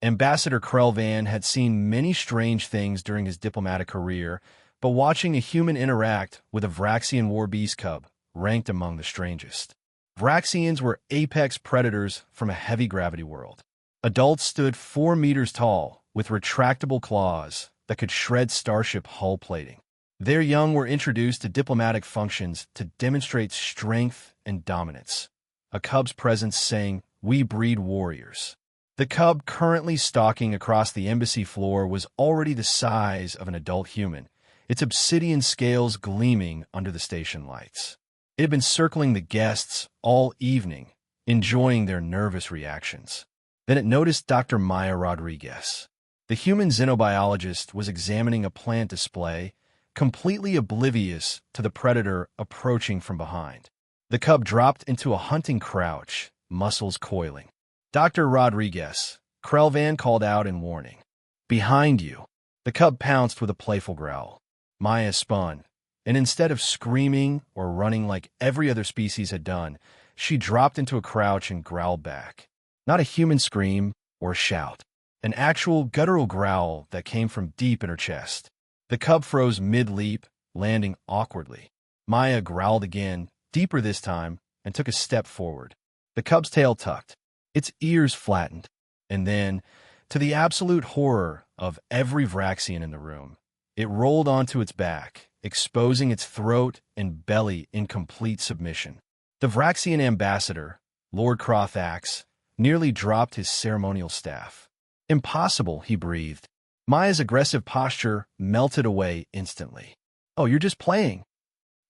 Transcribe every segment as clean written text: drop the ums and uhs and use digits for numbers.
Ambassador Krelvan had seen many strange things during his diplomatic career, but watching a human interact with a Vraxian war beast cub ranked among the strangest. Vraxians were apex predators from a heavy gravity world. Adults stood 4 meters tall, with retractable claws that could shred starship hull plating. Their young were introduced to diplomatic functions to demonstrate strength and dominance. A cub's presence saying, "We breed warriors." The cub currently stalking across the embassy floor was already the size of an adult human, its obsidian scales gleaming under the station lights. It had been circling the guests all evening, enjoying their nervous reactions. Then it noticed Dr. Maya Rodriguez. The human xenobiologist was examining a plant display, completely oblivious to the predator approaching from behind. The cub dropped into a hunting crouch, muscles coiling. "Dr. Rodriguez," Krelvan called out in warning. "Behind you." The cub pounced with a playful growl. Maya spun, and instead of screaming or running like every other species had done, she dropped into a crouch and growled back. Not a human scream or shout. An actual guttural growl that came from deep in her chest. The cub froze mid-leap, landing awkwardly. Maya growled again, deeper this time, and took a step forward. The cub's tail tucked, its ears flattened, and then, to the absolute horror of every Vraxian in the room, it rolled onto its back, exposing its throat and belly in complete submission. The Vraxian ambassador, Lord Crothax, nearly dropped his ceremonial staff. "Impossible," he breathed. Maya's aggressive posture melted away instantly. "Oh, you're just playing."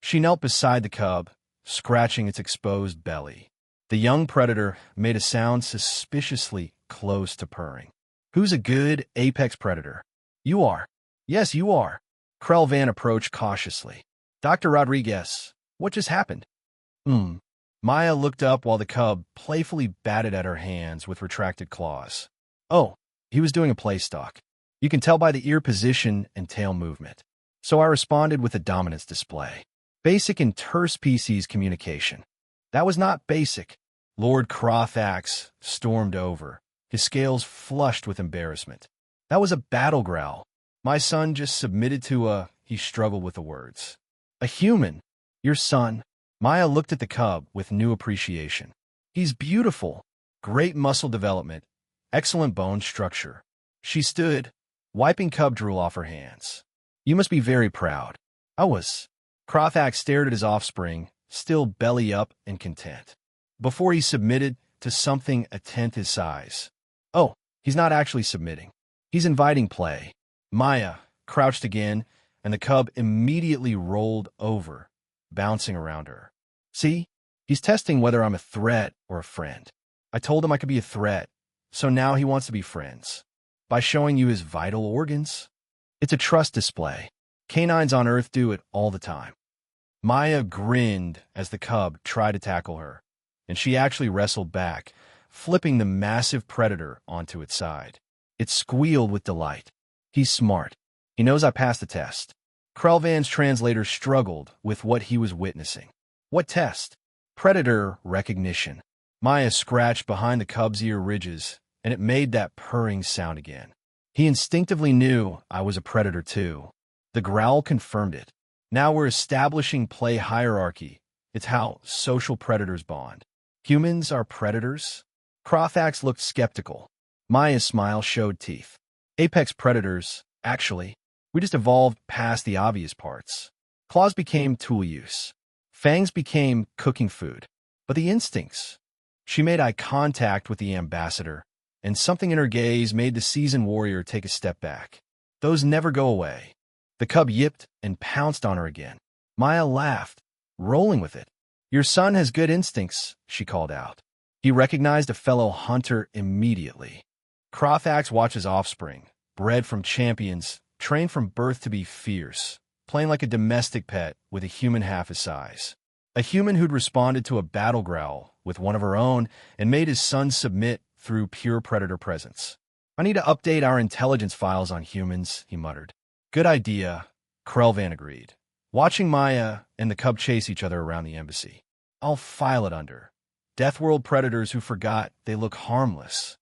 She knelt beside the cub, scratching its exposed belly. The young predator made a sound suspiciously close to purring. "Who's a good apex predator?" "You are." "Yes, you are." Krelvan approached cautiously. "Dr. Rodriguez, what just happened?" Maya looked up while the cub playfully batted at her hands with retracted claws. "Oh, he was doing a play stalk. You can tell by the ear position and tail movement." So I responded with a dominance display. Basic interspecies communication. That was not basic. Lord Crothax stormed over, his scales flushed with embarrassment. That was a battle growl. My son just submitted to he struggled with the words. "A human. Your son." Maya looked at the cub with new appreciation. "He's beautiful. Great muscle development. Excellent bone structure." She stood, wiping cub drool off her hands. "You must be very proud." I was. Crothax stared at his offspring, still belly up and content, before he submitted to something a tenth his size. "Oh, he's not actually submitting. He's inviting play." Maya crouched again, and the cub immediately rolled over, bouncing around her. "See? He's testing whether I'm a threat or a friend. I told him I could be a threat, so now he wants to be friends. By showing you his vital organs. It's a trust display. Canines on Earth do it all the time." Maya grinned as the cub tried to tackle her, and she actually wrestled back, flipping the massive predator onto its side. It squealed with delight. "He's smart. He knows I passed the test." Krelvan's translator struggled with what he was witnessing. "What test?" "Predator recognition." Maya scratched behind the cub's ear ridges, and it made that purring sound again. He instinctively knew I was a predator too. The growl confirmed it. Now we're establishing play hierarchy. It's how social predators bond. Humans are predators? Crothax looked skeptical. Maya's smile showed teeth. Apex predators, actually. We just evolved past the obvious parts. Claws became tool use. Fangs became cooking food. But the instincts. She made eye contact with the ambassador, and something in her gaze made the seasoned warrior take a step back. Those never go away. The cub yipped and pounced on her again. Maya laughed, rolling with it. "Your son has good instincts," she called out. He recognized a fellow hunter immediately. Crothax watches offspring, bred from champions, trained from birth to be fierce, playing like a domestic pet with a human half his size. A human who'd responded to a battle growl with one of her own and made his son submit through pure predator presence. "I need to update our intelligence files on humans," he muttered. "Good idea," Krelvan agreed, watching Maya and the cub chase each other around the embassy. "I'll file it under Deathworld predators who forgot they look harmless."